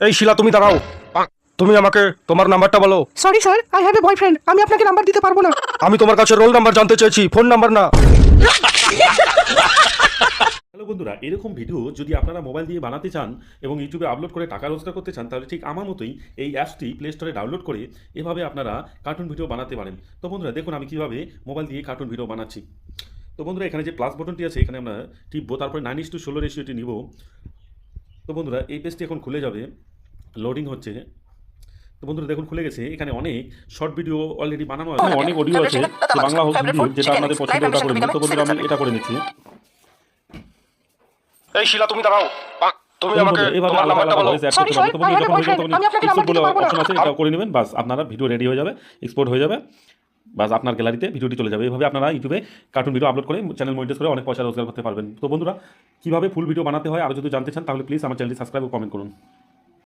এই শিলা, তুমি দাঁড়াও। তুমি আমাকে তোমার নাম্বারটা বলো। Sorry sir, I have a boyfriend, আমি আপনাকে নাম্বার দিতে পারবো না। আমি তোমার কাছে রোল নাম্বার জানতে চেয়েছি, ফোন নাম্বার না। হ্যালো বন্ধুরা, এরকম ভিডিও যদি আপনারা মোবাইল দিয়ে বানাতে চান এবং ইউটিউবে আপলোড করে টাকা রোজগার করতে চান, তাহলে ঠিক আমার মতোই এই অ্যাপসটি প্লে স্টোরে ডাউনলোড করে এভাবে আপনারা কার্টুন ভিডিও বানাতে পারেন। তো বন্ধুরা দেখুন আমি কীভাবে মোবাইল দিয়ে কার্টুন ভিডিও বানাচ্ছি। তো বন্ধুরা এখানে যে প্লাস বটনটি আছে এখানে আমরা টিপবো, তারপরে 9:16 রেশিওটি নিব। তো বন্ধুরা এই পেজটি এখন খুলে যাবে, লোডিং হচ্ছে। তো বন্ধুরা দেখুন খুলে গেছে। এখানে অনেক শর্ট ভিডিও অলরেডি বানানো আছে, অনেক অডিও আছে, যে বাংলা হোক হিন্দি হোক, যেটা আপনাদের পছন্দ ওটা করে নিন। তো বন্ধুরা আমি এটা করে নিচ্ছি। এই শিলা, তুমি দাঁড়াও। তুমি আমাকে এভাবে তোমার আলাদা নাম্বারটা আলাদা বলো। ভয়েস অ্যাড করতে পারবেন। তো বন্ধুরা যখন হয়ে যাবে তখন এক্সপোর্ট বলে অপশন আছে, এটা করে নেবেন। বাস আপনারা ভিডিও রেডি হয়ে যাবে, এক্সপোর্ট হয়ে যাবে, বাস আপনার গ্যালারিতে ভিডিওটি চলে যাবে। এইভাবে আপনারা ইউটিউবে কার্টুন ভিডিও আপলোড করে চ্যানেল মনিটাইজ করে অনেক পয়সা রোজগার করতে পারবেন। তো বন্ধুরা কীভাবে ফুল ভিডিও বানাতে হয় আরও যদি জানতে চান তাহলে প্লিজ আমার চ্যানেলটি সাবস্ক্রাইব ও কমেন্ট করুন।